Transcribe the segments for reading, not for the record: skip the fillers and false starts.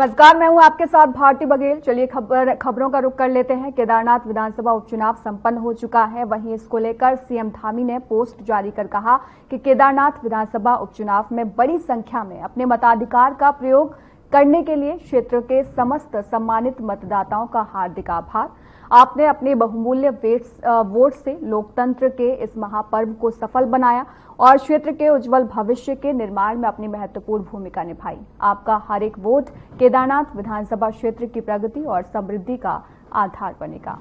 नमस्कार, मैं हूं आपके साथ भारती बघेल। चलिए खबरों का रुख कर लेते हैं। केदारनाथ विधानसभा उपचुनाव संपन्न हो चुका है। वहीं इसको लेकर सीएम धामी ने पोस्ट जारी कर कहा कि केदारनाथ विधानसभा उपचुनाव में बड़ी संख्या में अपने मताधिकार का प्रयोग करने के लिए क्षेत्र के समस्त सम्मानित मतदाताओं का हार्दिक आभार। आपने अपने बहुमूल्य वोट से लोकतंत्र के इस महापर्व को सफल बनाया और क्षेत्र के उज्जवल भविष्य के निर्माण में अपनी महत्वपूर्ण भूमिका निभाई। आपका हर एक वोट केदारनाथ विधानसभा क्षेत्र की प्रगति और समृद्धि का आधार बनेगा।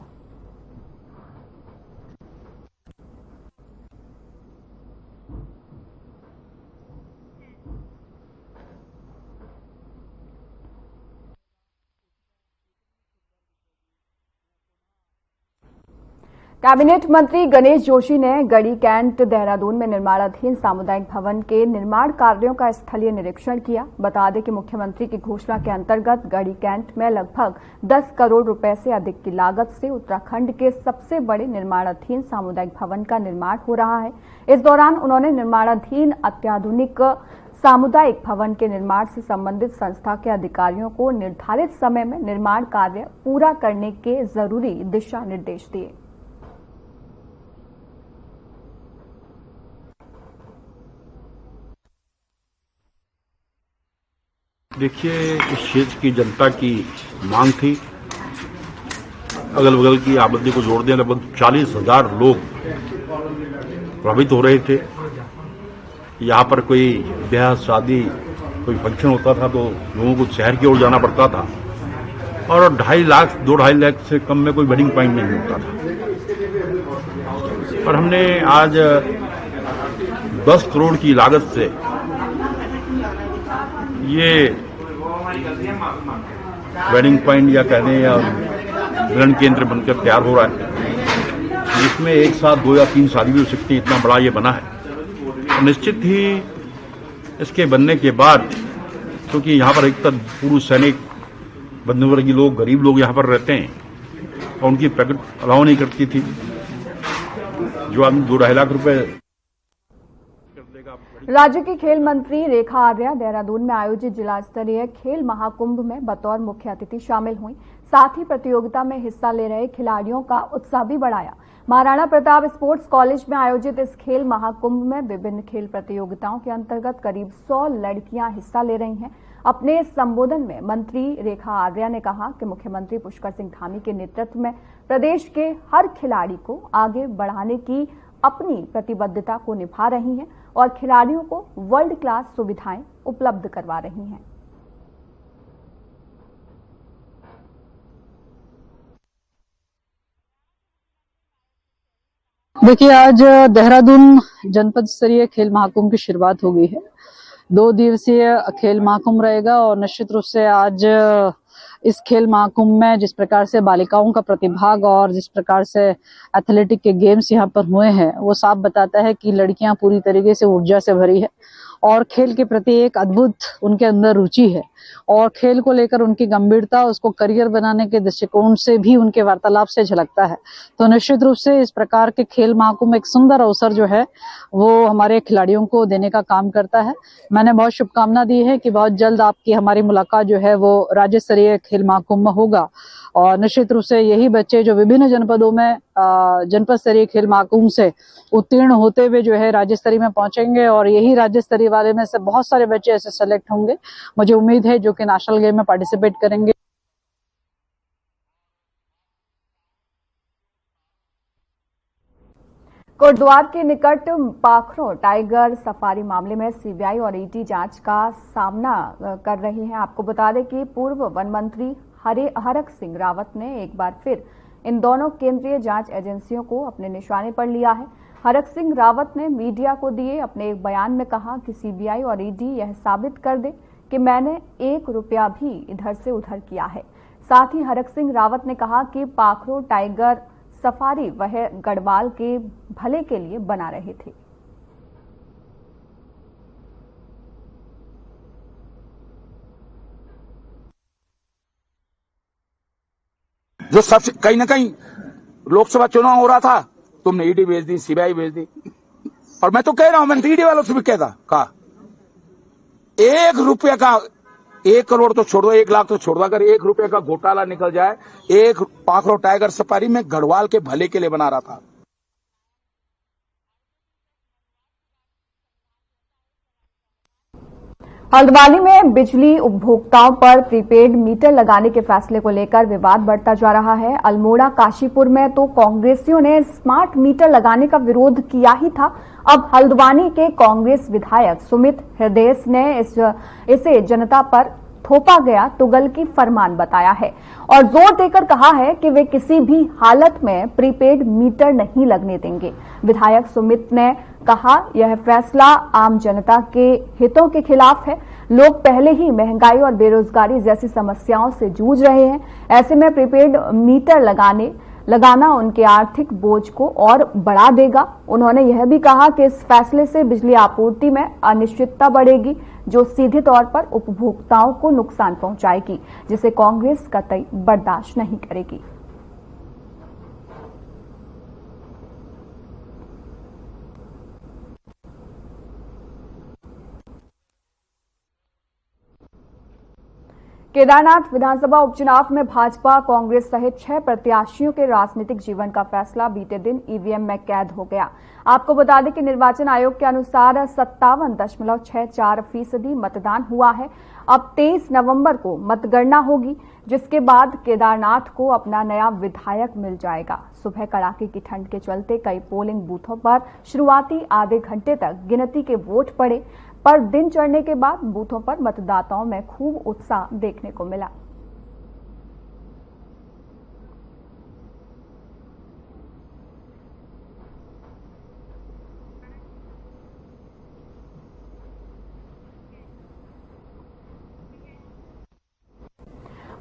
कैबिनेट मंत्री गणेश जोशी ने गढ़ी कैंट देहरादून में निर्माणाधीन सामुदायिक भवन के निर्माण कार्यों का स्थलीय निरीक्षण किया। बता दें कि मुख्यमंत्री की घोषणा के अंतर्गत गढ़ी कैंट में लगभग 10 करोड़ रुपए से अधिक की लागत से उत्तराखंड के सबसे बड़े निर्माणाधीन सामुदायिक भवन का निर्माण हो रहा है। इस दौरान उन्होंने निर्माणाधीन अत्याधुनिक सामुदायिक भवन के निर्माण से संबंधित संस्था के अधिकारियों को निर्धारित समय में निर्माण कार्य पूरा करने के जरूरी दिशा निर्देश दिए। देखिए, इस क्षेत्र की जनता की मांग थी। अगल बगल की आबादी को जोड़ दें लगभग 40,000 लोग प्रभावित हो रहे थे। यहाँ पर कोई ब्याह शादी कोई फंक्शन होता था तो लोगों को शहर की ओर जाना पड़ता था और 2.5 लाख से कम में कोई वेडिंग पॉइंट नहीं होता था। और हमने आज 10 करोड़ की लागत से ये वेडिंग पॉइंट या कहने या मिलन केंद्र बनकर तैयार हो रहा है, जिसमें एक साथ 2 या 3 शादी भी हो सकती है। इतना बड़ा ये बना है। तो निश्चित ही इसके बनने के बाद, क्योंकि यहाँ पर एक तरह पुरुष सैनिक बंधुवर्गीय लोग, गरीब लोग यहाँ पर रहते हैं और उनकी प्रगति अलाउ नहीं करती थी। जो आदमी 2.5 लाख रुपए। राज्य की खेल मंत्री रेखा आर्या देहरादून में आयोजित जिला स्तरीय खेल महाकुंभ में बतौर मुख्य अतिथि शामिल हुई। साथ ही प्रतियोगिता में हिस्सा ले रहे खिलाड़ियों का उत्साह भी बढ़ाया। महाराणा प्रताप स्पोर्ट्स कॉलेज में आयोजित इस खेल महाकुंभ में विभिन्न खेल प्रतियोगिताओं के अंतर्गत करीब 100 लड़कियां हिस्सा ले रही हैं। अपने संबोधन में मंत्री रेखा आर्या ने कहा कि मुख्यमंत्री पुष्कर सिंह धामी के नेतृत्व में प्रदेश के हर खिलाड़ी को आगे बढ़ाने की अपनी प्रतिबद्धता को निभा रही हैं और खिलाड़ियों को वर्ल्ड क्लास सुविधाएं उपलब्ध करवा रही हैं। देखिए, आज देहरादून जनपद स्तरीय खेल महाकुंभ की शुरुआत हो गई है। 2 दिवसीय खेल महाकुंभ रहेगा और निश्चित रूप से आज इस खेल महाकुंभ में जिस प्रकार से बालिकाओं का प्रतिभाग और जिस प्रकार से एथलेटिक के गेम्स यहाँ पर हुए हैं, वो साफ बताता है कि लड़कियां पूरी तरीके से ऊर्जा से भरी है और खेल के प्रति एक अद्भुत उनके अंदर रुचि है और खेल को लेकर उनकी गंभीरता उसको करियर बनाने के दृष्टिकोण से भी उनके वार्तालाप से झलकता है। तो निश्चित रूप से इस प्रकार के खेल महाकुंभ एक सुंदर अवसर जो है वो हमारे खिलाड़ियों को देने का काम करता है। मैंने बहुत शुभकामना दी है कि बहुत जल्द आपकी हमारी मुलाकात जो है वो राज्य स्तरीय खेल महाकुंभ में होगा और निश्चित रूप से यही बच्चे जो विभिन्न जनपदों में जनपद स्तरीय खेल महाकुंभ से उत्तीर्ण होते हुए जो है राज्य स्तरीय में पहुंचेंगे और यही राज्य स्तरीय वाले में से बहुत सारे बच्चे ऐसे सेलेक्ट होंगे, मुझे उम्मीद है, जो कि नेशनल गेम में पार्टिसिपेट करेंगे। कोटद्वार के निकट पाखरो टाइगर सफारी मामले में सीबीआई और ईडी जांच का सामना कर रही है। आपको बता दें कि पूर्व वन मंत्री हरक सिंह रावत ने एक बार फिर इन दोनों केंद्रीय जांच एजेंसियों को अपने निशाने पर लिया है। हरक सिंह रावत ने मीडिया को दिए अपने एक बयान में कहा कि सीबीआई और ईडी यह साबित कर दे कि मैंने 1 रुपया भी इधर से उधर किया है। साथ ही हरक सिंह रावत ने कहा कि पाखरो टाइगर सफारी वह गढ़वाल के भले के लिए बना रहे थे। जो सबसे कहीं ना कहीं लोकसभा चुनाव हो रहा था, तुमने ईडी भेज दी, सीबीआई भेज दी। और मैं तो कह रहा हूं, मैंने ईडी वालों से भी कहा 1 रुपये का 1 करोड़ तो छोड़ दो, 1 लाख तो छोड़ दो, अगर 1 रुपए का घोटाला निकल जाए, एक पाखरो टाइगर सफारी में गढ़वाल के भले के लिए बना रहा था। हल्द्वानी में बिजली उपभोक्ताओं पर प्रीपेड मीटर लगाने के फैसले को लेकर विवाद बढ़ता जा रहा है। अल्मोड़ा काशीपुर में तो कांग्रेसियों ने स्मार्ट मीटर लगाने का विरोध किया ही था। अब हल्द्वानी के कांग्रेस विधायक सुमित हृदय ने इसे जनता पर थोपा गया तुगल की फरमान बताया है और जोर देकर कहा है कि वे किसी भी हालत में प्रीपेड मीटर नहीं लगने देंगे। विधायक सुमित ने कहा, यह फैसला आम जनता के हितों के खिलाफ है। लोग पहले ही महंगाई और बेरोजगारी जैसी समस्याओं से जूझ रहे हैं। ऐसे में प्रीपेड मीटर लगाना उनके आर्थिक बोझ को और बढ़ा देगा। उन्होंने यह भी कहा कि इस फैसले से बिजली आपूर्ति में अनिश्चितता बढ़ेगी, जो सीधे तौर पर उपभोक्ताओं को नुकसान पहुंचाएगी, जिसे कांग्रेस कतई बर्दाश्त नहीं करेगी। केदारनाथ विधानसभा उपचुनाव में भाजपा, कांग्रेस सहित 6 प्रत्याशियों के राजनीतिक जीवन का फैसला बीते दिन ईवीएम में कैद हो गया। आपको बता दें कि निर्वाचन आयोग के अनुसार 57.64% मतदान हुआ है। अब 23 नवंबर को मतगणना होगी, जिसके बाद केदारनाथ को अपना नया विधायक मिल जाएगा। सुबह कड़ाके की ठंड के चलते कई पोलिंग बूथों पर शुरुआती आधे घंटे तक गिनती के वोट पड़े, पर दिन चढ़ने के बाद बूथों पर मतदाताओं में खूब उत्साह देखने को मिला।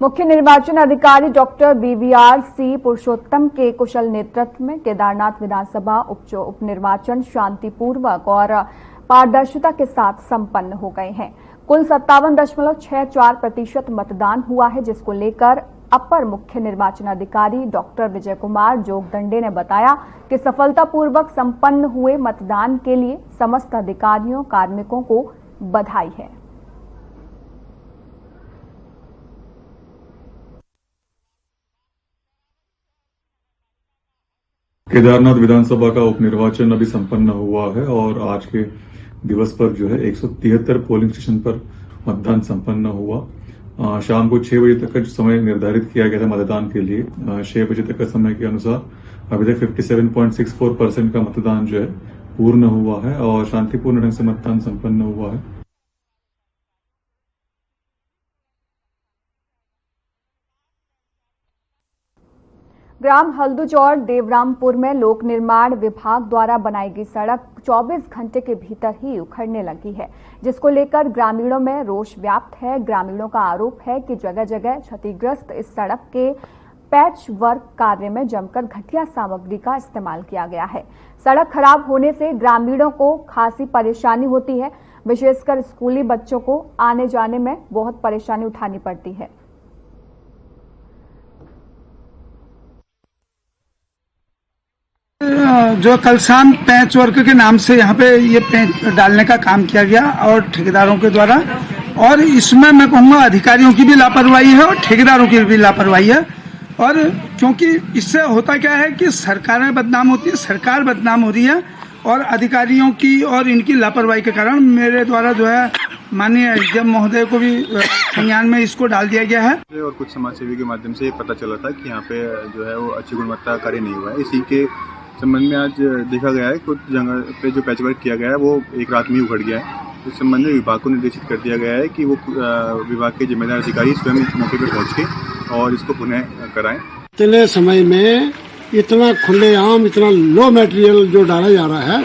मुख्य निर्वाचन अधिकारी डॉक्टर बीवीआर सी पुरुषोत्तम के कुशल नेतृत्व में केदारनाथ विधानसभा उपनिर्वाचन शांतिपूर्वक और पारदर्शिता के साथ संपन्न हो गए हैं। कुल 57.64% मतदान हुआ है, जिसको लेकर अपर मुख्य निर्वाचन अधिकारी डॉक्टर विजय कुमार जोगदंडे ने बताया कि सफलतापूर्वक संपन्न हुए मतदान के लिए समस्त अधिकारियों कार्मिकों को बधाई है। केदारनाथ विधानसभा का उपनिर्वाचन अभी संपन्न हुआ है और आज के दिवस पर जो है 173 पोलिंग स्टेशन पर मतदान संपन्न हुआ। शाम को 6 बजे तक का समय निर्धारित किया गया था मतदान के लिए। 6 बजे तक का समय के अनुसार अभी तक 57.64% का मतदान जो है पूर्ण हुआ है और शांतिपूर्ण ढंग से मतदान संपन्न हुआ है। ग्राम हल्दुचौर देवरामपुर में लोक निर्माण विभाग द्वारा बनाई गई सड़क 24 घंटे के भीतर ही उखड़ने लगी है, जिसको लेकर ग्रामीणों में रोष व्याप्त है। ग्रामीणों का आरोप है कि जगह जगह क्षतिग्रस्त इस सड़क के पैच वर्क कार्य में जमकर घटिया सामग्री का इस्तेमाल किया गया है। सड़क खराब होने से ग्रामीणों को खासी परेशानी होती है, विशेषकर स्कूली बच्चों को आने जाने में बहुत परेशानी उठानी पड़ती है। जो कल शाम पैच वर्क के नाम से यहाँ पे ये पैच डालने का काम किया गया और ठेकेदारों के द्वारा, और इसमें मैं कहूँगा अधिकारियों की भी लापरवाही है और ठेकेदारों की भी लापरवाही है। और क्योंकि इससे होता क्या है कि सरकारें बदनाम होती है, सरकार बदनाम हो रही है और अधिकारियों की और इनकी लापरवाही के कारण मेरे द्वारा जो है माननीय एसडीएम महोदय को भी संज्ञान में इसको डाल दिया गया है। और कुछ समाजसेवी के माध्यम से पता चला था कि यहाँ पे जो है वो अच्छी गुणवत्ता कार्य नहीं हुआ है। इसी के संबंध में आज देखा गया है कुछ जगह पे जो पैचवर्क किया गया है वो एक रात में ही उखड़ गया है। इस संबंध में विभाग को निर्देशित कर दिया गया है कि वो विभाग के जिम्मेदार अधिकारी स्वयं मौके पर पहुंच के और इसको पुनः कराएं। इतने समय में इतना खुलेआम, इतना लो मटेरियल जो डाला जा रहा है,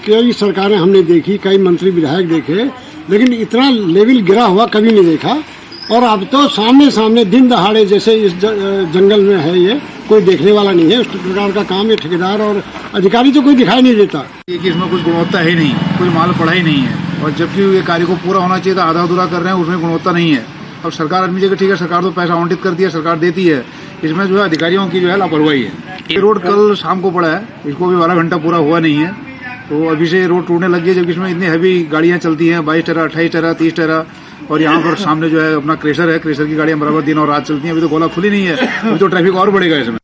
कई सरकारें हमने देखी, कई मंत्री विधायक देखे, लेकिन इतना लेवल गिरा हुआ कभी नहीं देखा। और अब तो सामने दिन दहाड़े जैसे इस जंगल में है, ये कोई देखने वाला नहीं है। उस प्रकार का काम ये ठेकेदार और अधिकारी तो कोई दिखाई नहीं देता। ये कि इसमें कुछ गुणवत्ता है नहीं, कोई माल पड़ा ही नहीं है, और जबकि ये कार्य को पूरा होना चाहिए था, आधा अधूरा कर रहे हैं, उसमें गुणवत्ता नहीं है। अब सरकार अपनी जगह ठीक है, सरकार तो पैसा आवंटित करती है, सरकार देती है, इसमें जो है अधिकारियों की जो है लापरवाही है। ये रोड कल शाम को पड़ा है, इसको भी 12 घंटा पूरा हुआ नहीं है, तो अभी से रोड टूटने लग गई, जबकि इसमें इतनी हैवी गाड़ियां चलती हैं, 22 टेरा, 28 टेरा, 30 टेरा, और यहाँ पर सामने जो है अपना क्रेशर है, क्रेशर की गाड़ियां बराबर दिन और रात चलती हैं। अभी तो गोला खुली नहीं है, अभी तो ट्रैफिक और बढ़ेगा इसमें।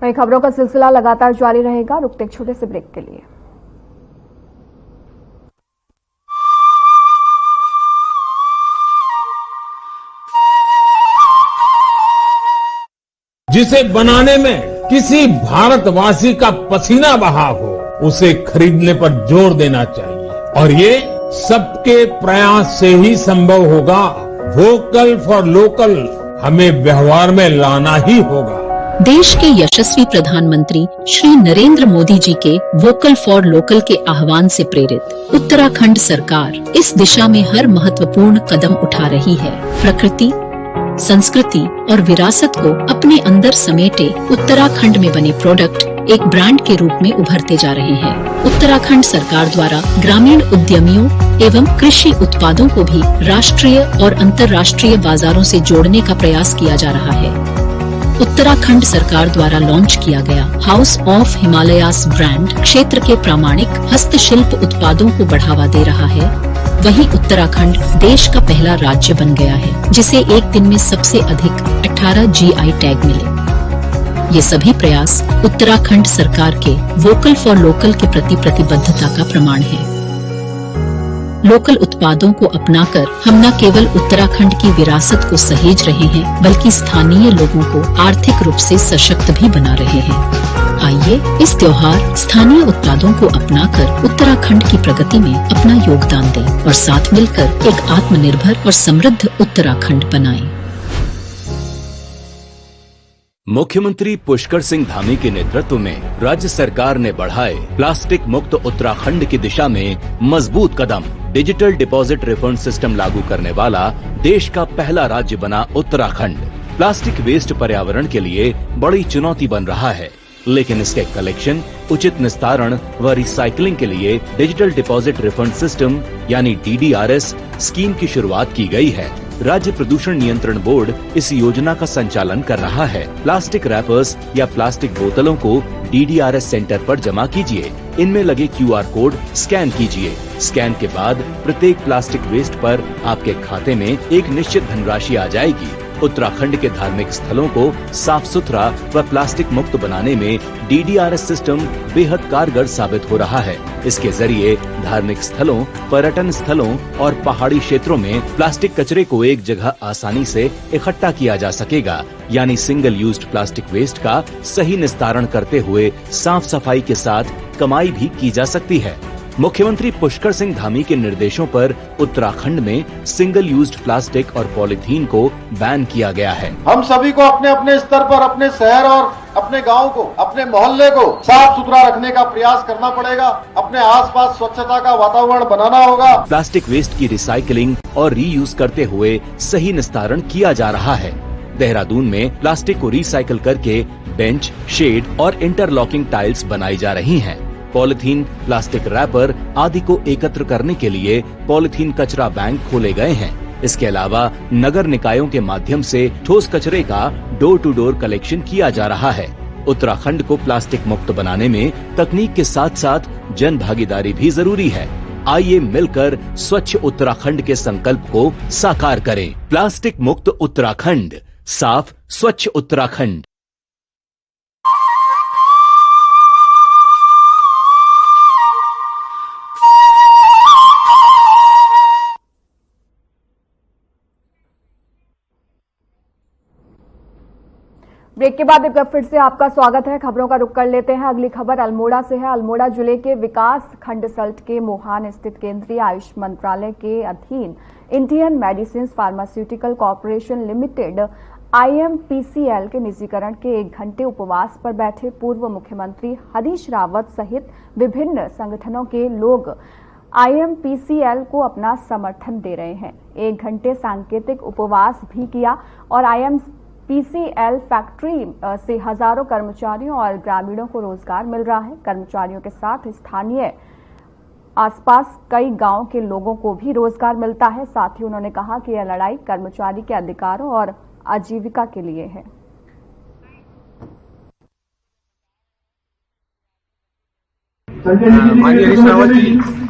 वहीं खबरों का सिलसिला लगातार जारी रहेगा। रुकते एक छोटे से ब्रेक के लिए। जिसे बनाने में किसी भारतवासी का पसीना बहा हो, उसे खरीदने पर जोर देना चाहिए और ये सबके प्रयास से ही संभव होगा। वोकल फॉर लोकल हमें व्यवहार में लाना ही होगा। देश के यशस्वी प्रधानमंत्री श्री नरेंद्र मोदी जी के वोकल फॉर लोकल के आह्वान से प्रेरित उत्तराखंड सरकार इस दिशा में हर महत्वपूर्ण कदम उठा रही है। प्रकृति, संस्कृति और विरासत को अपने अंदर समेटे उत्तराखंड में बने प्रोडक्ट एक ब्रांड के रूप में उभरते जा रहे हैं। उत्तराखंड सरकार द्वारा ग्रामीण उद्यमियों एवं कृषि उत्पादों को भी राष्ट्रीय और अंतर्राष्ट्रीय बाजारों से जोड़ने का प्रयास किया जा रहा है। उत्तराखंड सरकार द्वारा लॉन्च किया गया हाउस ऑफ हिमालयास ब्रांड क्षेत्र के प्रामाणिक हस्तशिल्प उत्पादों को बढ़ावा दे रहा है। वहीं उत्तराखंड देश का पहला राज्य बन गया है जिसे एक दिन में सबसे अधिक 18 GI टैग मिले। ये सभी प्रयास उत्तराखंड सरकार के वोकल फॉर लोकल के प्रति प्रतिबद्धता का प्रमाण है। लोकल उत्पादों को अपनाकर हम न केवल उत्तराखंड की विरासत को सहेज रहे हैं, बल्कि स्थानीय लोगों को आर्थिक रूप से सशक्त भी बना रहे हैं। आइए इस त्योहार स्थानीय उत्पादों को अपनाकर उत्तराखंड की प्रगति में अपना योगदान दें और साथ मिलकर एक आत्मनिर्भर और समृद्ध उत्तराखंड बनाएं। मुख्यमंत्री पुष्कर सिंह धामी के नेतृत्व में राज्य सरकार ने बढ़ाए प्लास्टिक मुक्त उत्तराखंड की दिशा में मजबूत कदम। डिजिटल डिपॉजिट रिफंड सिस्टम लागू करने वाला देश का पहला राज्य बना उत्तराखंड। प्लास्टिक वेस्ट पर्यावरण के लिए बड़ी चुनौती बन रहा है, लेकिन इसके कलेक्शन, उचित निस्तारण व रिसाइकलिंग के लिए डिजिटल डिपॉजिट रिफंड सिस्टम यानी DDRS स्कीम की शुरुआत की गई है। राज्य प्रदूषण नियंत्रण बोर्ड इस योजना का संचालन कर रहा है। प्लास्टिक रैपर्स या प्लास्टिक बोतलों को DDRS सेंटर पर जमा कीजिए। इनमें लगे QR कोड स्कैन कीजिए। स्कैन के बाद प्रत्येक प्लास्टिक वेस्ट पर आपके खाते में एक निश्चित धनराशि आ जाएगी। उत्तराखंड के धार्मिक स्थलों को साफ सुथरा व प्लास्टिक मुक्त बनाने में DDRS सिस्टम बेहद कारगर साबित हो रहा है। इसके जरिए धार्मिक स्थलों, पर्यटन स्थलों और पहाड़ी क्षेत्रों में प्लास्टिक कचरे को एक जगह आसानी से इकट्ठा किया जा सकेगा, यानी सिंगल यूज्ड प्लास्टिक वेस्ट का सही निस्तारण करते हुए साफ सफाई के साथ कमाई भी की जा सकती है। मुख्यमंत्री पुष्कर सिंह धामी के निर्देशों पर उत्तराखंड में सिंगल यूज्ड प्लास्टिक और पॉलीथीन को बैन किया गया है। हम सभी को अपने अपने स्तर पर अपने शहर और अपने गांव को, अपने मोहल्ले को साफ सुथरा रखने का प्रयास करना पड़ेगा। अपने आसपास स्वच्छता का वातावरण बनाना होगा। प्लास्टिक वेस्ट की रिसाइकलिंग और रीयूज करते हुए सही निस्तारण किया जा रहा है। देहरादून में प्लास्टिक को रिसाइकल करके बेंच, शेड और इंटरलॉकिंग टाइल्स बनाई जा रही हैं। पॉलिथीन, प्लास्टिक रैपर आदि को एकत्र करने के लिए पॉलिथीन कचरा बैंक खोले गए हैं। इसके अलावा नगर निकायों के माध्यम से ठोस कचरे का डोर टू डोर कलेक्शन किया जा रहा है। उत्तराखंड को प्लास्टिक मुक्त बनाने में तकनीक के साथ साथ जन भागीदारी भी जरूरी है। आइए मिलकर स्वच्छ उत्तराखंड के संकल्प को साकार करें। प्लास्टिक मुक्त उत्तराखंड, साफ स्वच्छ उत्तराखंड। ब्रेक के बाद एक बार फिर से आपका स्वागत है। खबरों का रुख कर लेते हैं। अगली खबर अल्मोड़ा से है। अल्मोड़ा जिले के विकास खंड सल्ट के मोहान स्थित केंद्रीय आयुष मंत्रालय के अधीन Indian medicine pharmaceutical corporation limited IMPCL के निजीकरण के 1 घंटे उपवास पर बैठे पूर्व मुख्यमंत्री हरीश रावत सहित विभिन्न संगठनों के लोग IMPCL को अपना समर्थन दे रहे हैं। 1 घंटे सांकेतिक उपवास भी किया और IMPCL फैक्ट्री से हजारों कर्मचारियों और ग्रामीणों को रोजगार मिल रहा है। कर्मचारियों के साथ स्थानीय आसपास कई गांवों के लोगों को भी रोजगार मिलता है। साथ ही उन्होंने कहा कि यह लड़ाई कर्मचारी के अधिकारों और आजीविका के लिए है। माननीय हरीश रावत जी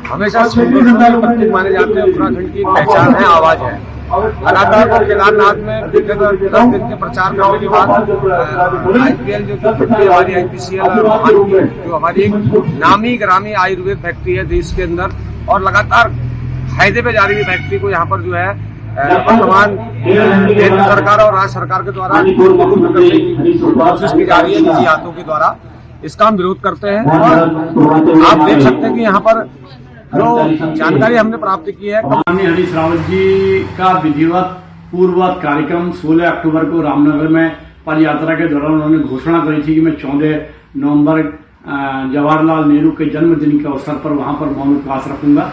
हमेशा प्रतीक माने जाते हैं। उत्तराखंड की पहचान है, आवाज है। लगातार वो केदारनाथ में विगत 10 दिन के प्रचार करने के बाद IPL जो फैक्ट्री हमारी IPCL जो हमारी एक नामी ग्रामी आयुर्वेद फैक्ट्री है देश के अंदर, और लगातार फायदे पे जा रही है फैक्ट्री को यहाँ पर जो है वर्तमान केंद्र सरकार और राज्य सरकार के द्वारा कोशिश की जा रही है निजी हाथों के द्वारा। इसका हम विरोध करते हैं और आप देख सकते हैं कि यहाँ पर जो जानकारी हमने प्राप्त की है, माननीय हरीश रावत जी का विधिवत पूर्ववत कार्यक्रम 16 अक्टूबर को रामनगर में पद यात्रा के दौरान उन्होंने घोषणा करी थी कि मैं 14 नवंबर जवाहरलाल नेहरू के जन्मदिन के अवसर पर वहां पर मौन उपवास रखूंगा।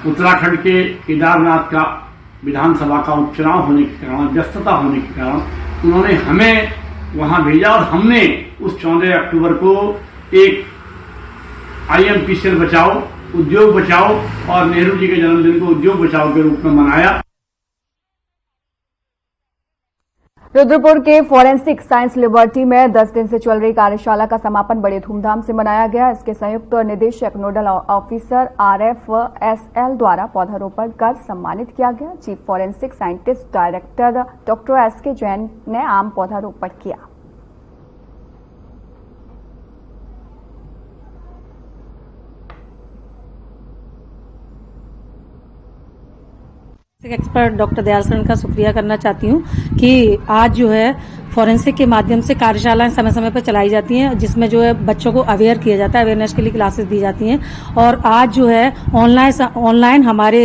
उत्तराखंड के केदारनाथ का विधानसभा का उपचुनाव होने के कारण, व्यस्तता होने के कारण उन्होंने हमें वहां भेजा और हमने उस 14 अक्टूबर को एक IMPCL बचाओ, उद्योग बचाओ और नेहरू जी के जन्मदिन को उद्योग बचाओ के रूप में मनाया। रुद्रपुर के फॉरेंसिक साइंस लिबर्टी में 10 दिन से चल रही कार्यशाला का समापन बड़े धूमधाम से मनाया गया। इसके संयुक्त निदेशक नोडल ऑफिसर RFSL द्वारा पौधारोपण कर सम्मानित किया गया। Chief forensic scientist director doctor SK Jain ने आम पौधारोपण किया। एक्सपर्ट डॉक्टर दयाल का शुक्रिया करना चाहती हूँ कि आज जो है फॉरेंसिक के माध्यम से कार्यशालाएं समय समय पर चलाई जाती हैं, जिसमें जो है बच्चों को अवेयर किया जाता है, अवेयरनेस के लिए क्लासेस दी जाती हैं। और आज जो है ऑनलाइन हमारे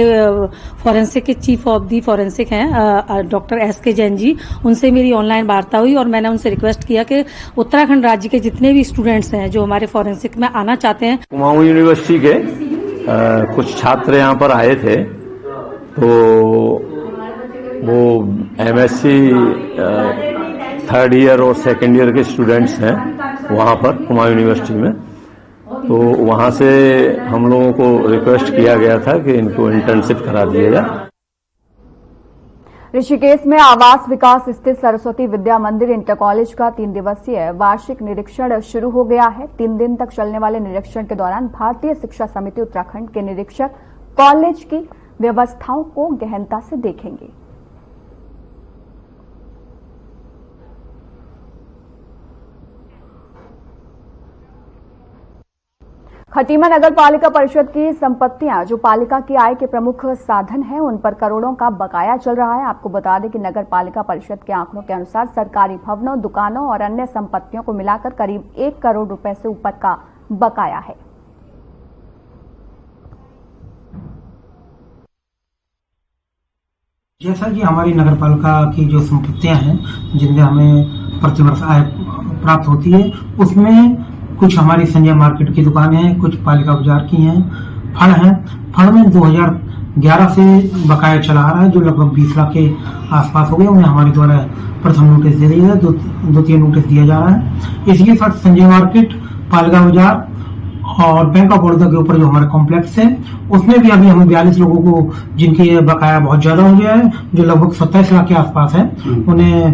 फॉरेंसिक के चीफ ऑफ दी फॉरेंसिक हैं डॉक्टर SK जैन जी, उनसे मेरी ऑनलाइन वार्ता हुई और मैंने उनसे रिक्वेस्ट किया कि उत्तराखंड राज्य के जितने भी स्टूडेंट्स हैं जो हमारे फॉरेंसिक में आना चाहते हैं। कुमाऊं यूनिवर्सिटी के कुछ छात्र यहाँ पर आए थे, तो वो MSc 3rd ईयर और 2nd ईयर के स्टूडेंट्स हैं वहाँ पर कुमाऊं यूनिवर्सिटी में। तो वहाँ से हम लोगों को रिक्वेस्ट किया गया था कि इनको इंटर्नशिप करा दिया जाए। ऋषिकेश में आवास विकास स्थित सरस्वती विद्या मंदिर इंटर कॉलेज का 3 दिवसीय वार्षिक निरीक्षण शुरू हो गया है। 3 दिन तक चलने वाले निरीक्षण के दौरान भारतीय शिक्षा समिति उत्तराखंड के निरीक्षक कॉलेज की व्यवस्थाओं को गहनता से देखेंगे। खटीमा नगर पालिका परिषद की संपत्तियां जो पालिका की आय के प्रमुख साधन हैं, उन पर करोड़ों का बकाया चल रहा है। आपको बता दें कि नगर पालिका परिषद के आंकड़ों के अनुसार सरकारी भवनों, दुकानों और अन्य संपत्तियों को मिलाकर करीब 1 करोड़ रुपए से ऊपर का बकाया है। जैसा कि हमारी नगरपालिका की जो संपत्तियां हैं जिनमें हमें प्रतिवर्ष आय प्राप्त होती है, उसमें कुछ हमारी संजय मार्केट की दुकानें हैं, कुछ पालिका बाजार की हैं, फड़ हैं। फड़ में 2011 से बकाया चला आ रहा है जो लगभग 20 लाख के आसपास हो गए। उन्हें हमारे द्वारा प्रथम नोटिस दे दिया है, 2-3 नोटिस दिया जा रहा है। इसके साथ संजय मार्केट, पालिका बाजार और बैंक ऑफ बड़ौदा के ऊपर जो हमारा कॉम्प्लेक्स है, उसमें भी अभी हमें 42 लोगों को जिनकी बकाया बहुत ज्यादा हो गया है, जो लगभग 27 लाख के आसपास है, उन्हें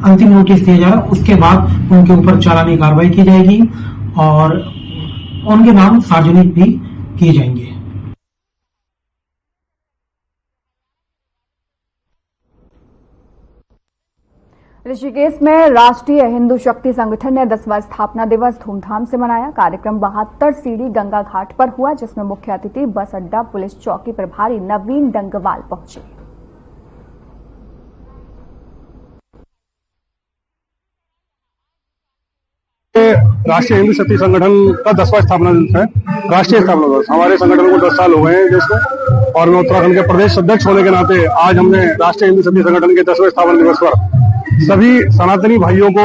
अंतिम नोटिस दिया जा रहा है। उसके बाद उनके ऊपर चालानी कार्रवाई की जाएगी और उनके नाम सार्वजनिक भी किए जाएंगे। ऋषिकेश में राष्ट्रीय हिंदू शक्ति संगठन ने 10वां स्थापना दिवस धूमधाम से मनाया। कार्यक्रम 72 सीढ़ी गंगा घाट पर हुआ, जिसमें मुख्य अतिथि बस अड्डा पुलिस चौकी प्रभारी नवीन डंगवाल पहुंचे। राष्ट्रीय हिंदू शक्ति संगठन का 10वां स्थापना दिवस है। राष्ट्रीय स्थापना दिवस, हमारे संगठन को 10 साल हो गए हैं जिसमें, और मैं उत्तराखंड के प्रदेश अध्यक्ष होने के नाते आज हमने राष्ट्रीय हिंदू शक्ति संगठन के 10वें स्थापना दिवस पर सभी सनातनी भाइयों को,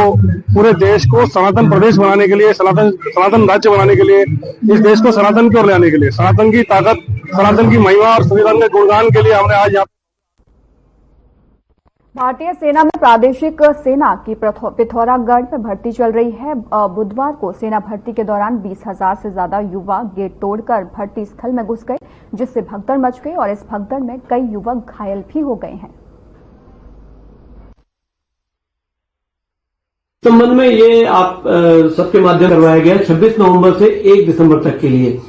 पूरे देश को सनातन प्रदेश बनाने के लिए, सनातन राज्य बनाने के लिए, इस देश को सनातन की ओर ले आने के लिए, सनातन की ताकत, सनातन की महिमा और संविधान के गुणगान के लिए हमने आज यहाँ। भारतीय सेना में प्रादेशिक सेना की पिथौरागढ़ में भर्ती चल रही है। बुधवार को सेना भर्ती के दौरान 20,000 से ज्यादा युवा गेट तोड़कर भर्ती स्थल में घुस गए, जिससे भगदड़ मच गई और इस भगदड़ में कई युवक घायल भी हो गए हैं। संबंध में ये आप सबके माध्यम करवाया गया 26 नवंबर से 1 दिसंबर तक के लिए।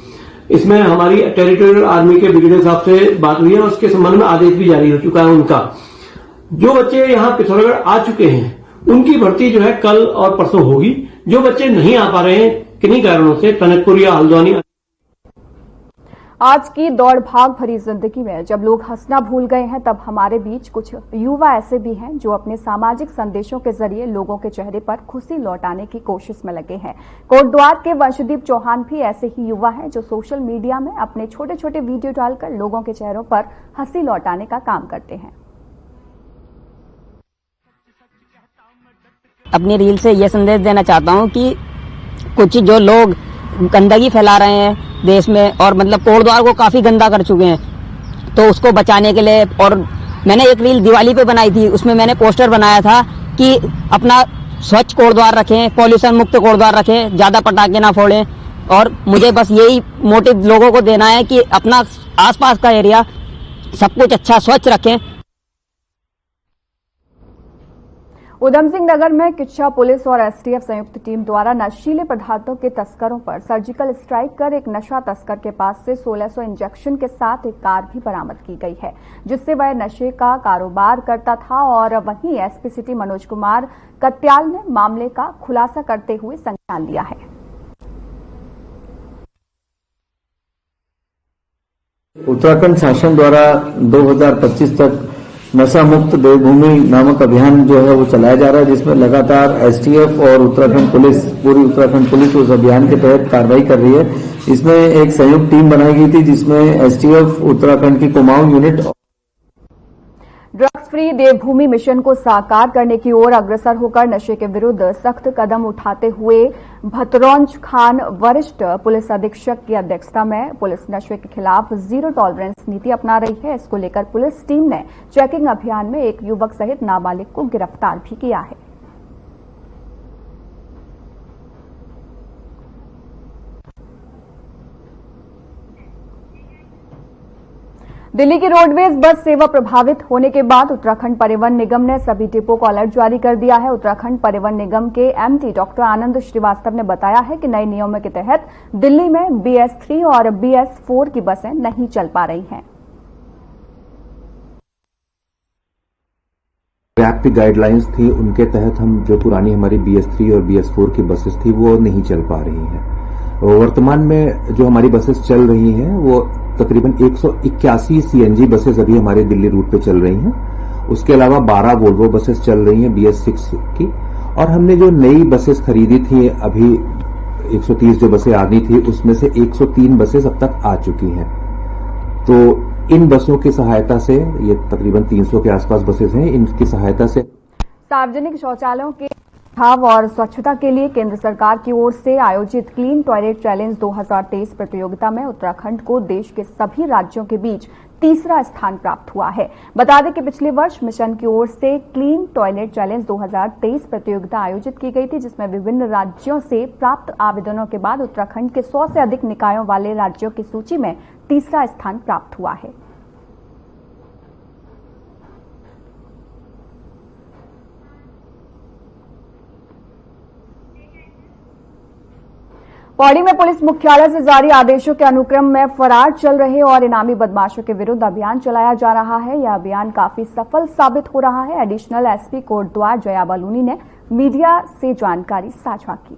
इसमें हमारी टेरिटोरियल आर्मी के ब्रिगेडियर साहब से बात हुई है और उसके संबंध में आदेश भी जारी हो चुका है उनका। जो बच्चे यहाँ पिथौरागढ़ आ चुके हैं उनकी भर्ती जो है कल और परसों होगी। जो बच्चे नहीं आ पा रहे हैं किन्हीं कारणों से, टनकपुर या हल्द्वानी। आज की दौड़ भाग भरी जिंदगी में जब लोग हंसना भूल गए हैं, तब हमारे बीच कुछ युवा ऐसे भी हैं जो अपने सामाजिक संदेशों के जरिए लोगों के चेहरे पर खुशी लौटाने की कोशिश में लगे हैं। कोटद्वार के वंशदीप चौहान भी ऐसे ही युवा हैं जो सोशल मीडिया में अपने छोटे छोटे वीडियो डालकर लोगों के चेहरों पर हंसी लौटाने का काम करते हैं। अपनी रील से ये संदेश देना चाहता हूँ कि कुछ जो लोग गंदगी फैला रहे हैं देश में और मतलब कोटद्वार को काफी गंदा कर चुके हैं, तो उसको बचाने के लिए, और मैंने एक रील दिवाली पे बनाई थी, उसमें मैंने पोस्टर बनाया था कि अपना स्वच्छ कोटद्वार रखें, पॉल्यूशन मुक्त कोटद्वार रखें, ज्यादा पटाखे ना फोड़ें। और मुझे बस यही मोटिव लोगों को देना है कि अपना आसपास का एरिया सब कुछ अच्छा स्वच्छ रखें। उधम सिंह नगर में किच्छा पुलिस और एसटीएफ संयुक्त टीम द्वारा नशीले पदार्थों के तस्करों पर सर्जिकल स्ट्राइक कर एक नशा तस्कर के पास से 1600 इंजेक्शन के साथ एक कार भी बरामद की गई है, जिससे वह नशे का कारोबार करता था। और वहीं एसपी सिटी मनोज कुमार कत्याल ने मामले का खुलासा करते हुए संज्ञान लिया है। उत्तराखंड शासन द्वारा 2025 तक नशा मुक्त देवभूमि नामक अभियान जो है वो चलाया जा रहा है, जिसमें लगातार एसटीएफ और उत्तराखंड पुलिस, पूरी उत्तराखंड पुलिस उस अभियान के तहत कार्रवाई कर रही है। इसमें एक संयुक्त टीम बनाई गई थी जिसमें एसटीएफ, उत्तराखंड की कुमाऊं यूनिट। ड्रग्स फ्री देवभूमि मिशन को साकार करने की ओर अग्रसर होकर नशे के विरुद्ध सख्त कदम उठाते हुए भतरौंज खान वरिष्ठ पुलिस अधीक्षक की अध्यक्षता में पुलिस नशे के खिलाफ जीरो टॉलरेंस नीति अपना रही है। इसको लेकर पुलिस टीम ने चेकिंग अभियान में एक युवक सहित नाबालिग को गिरफ्तार भी किया है। दिल्ली की रोडवेज बस सेवा प्रभावित होने के बाद उत्तराखंड परिवहन निगम ने सभी डिपो को अलर्ट जारी कर दिया है। उत्तराखंड परिवहन निगम के एमडी डॉक्टर आनंद श्रीवास्तव ने बताया है कि नए नियमों के तहत दिल्ली में BS3 और BS4 की बसें नहीं चल पा रही हैं। रैप की गाइडलाइंस थी, उनके तहत हम जो पुरानी हमारी BS3 और BS4 की बसेस थी वो नहीं चल पा रही हैं। वर्तमान में जो हमारी बसेस चल रही हैं वो तकरीबन 181 CNG बसेस अभी हमारे दिल्ली रूट पे चल रही हैं। उसके अलावा 12 वोल्वो बसेस चल रही हैं BS6 की, और हमने जो नई बसेस खरीदी थी अभी 130 जो बसें आनी थी उसमें से 103 बसेस अब तक आ चुकी हैं। तो इन बसों की सहायता से, ये तकरीबन 300 के आसपास बसेस हैं, इनकी सहायता से सार्वजनिक शौचालयों के रखरखाव और स्वच्छता के लिए केंद्र सरकार की ओर से आयोजित क्लीन टॉयलेट चैलेंज 2023 प्रतियोगिता में उत्तराखंड को देश के सभी राज्यों के बीच तीसरा स्थान प्राप्त हुआ है। बता दें कि पिछले वर्ष मिशन की ओर से क्लीन टॉयलेट चैलेंज 2023 प्रतियोगिता आयोजित की गई थी, जिसमें विभिन्न राज्यों से प्राप्त आवेदनों के बाद उत्तराखंड के 100 से अधिक निकायों वाले राज्यों की सूची में तीसरा स्थान प्राप्त हुआ है। पौड़ी में पुलिस मुख्यालय से जारी आदेशों के अनुक्रम में फरार चल रहे और इनामी बदमाशों के विरुद्ध अभियान चलाया जा रहा है। यह अभियान काफी सफल साबित हो रहा है। एडिशनल एसपी कोटद्वार जया बलूनी ने मीडिया से जानकारी साझा की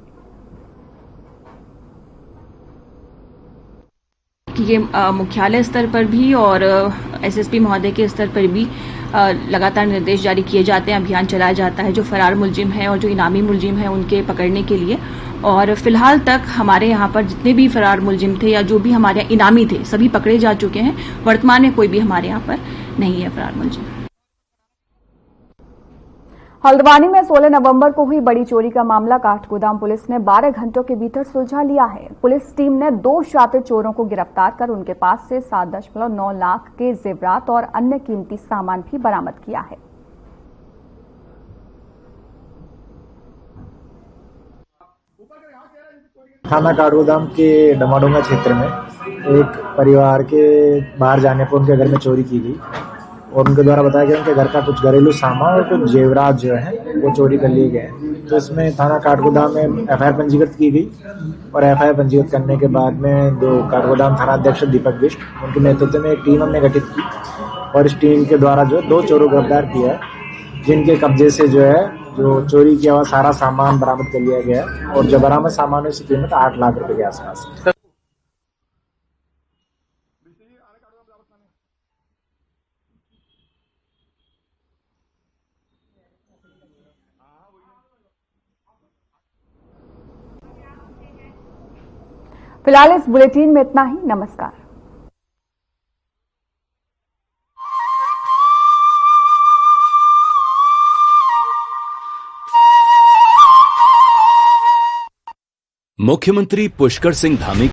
कि ये मुख्यालय स्तर पर भी और एसएसपी महोदय के स्तर पर भी लगातार निर्देश जारी किए जाते हैं, अभियान चलाया जाता है जो फरार मुलजिम है और जो इनामी मुलजिम है उनके पकड़ने के लिए। और फिलहाल तक हमारे यहाँ पर जितने भी फरार मुलजिम थे या जो भी हमारे यहाँ इनामी थे सभी पकड़े जा चुके हैं। वर्तमान में कोई भी हमारे यहाँ पर नहीं है फरार मुलजिम। हल्द्वानी में 16 नवंबर को हुई बड़ी चोरी का मामला काठगोदाम पुलिस ने 12 घंटों के भीतर सुलझा लिया है। पुलिस टीम ने 2 शातिर चोरों को गिरफ्तार कर उनके पास से 7.9 लाख के जेवरात और अन्य कीमती सामान भी बरामद किया है। थाना काठगोदाम के डमाडोंगा क्षेत्र में एक परिवार के बाहर जाने पर उनके घर में चोरी की गई। और उनके द्वारा बताया गया उनके घर का कुछ घरेलू सामान और कुछ जेवरात जो है वो चोरी कर लिए गए। तो इसमें थाना काठगोदाम में एफआईआर पंजीकृत की गई और एफआईआर पंजीकृत करने के बाद में जो काठगोदाम थाना अध्यक्ष दीपक बिष्ट उनके नेतृत्व में एक टीम हमने गठित की और इस टीम के द्वारा जो 2 चोरों को गिरफ्तार किया है, जिनके कब्जे से जो है जो चोरी किया हुआ सारा सामान बरामद कर लिया गया है और जो बरामद सामान है उसकी कीमत 8 लाख रुपए के आसपास है। फिलहाल इस बुलेटिन में इतना ही। नमस्कार। मुख्यमंत्री पुष्कर सिंह धामी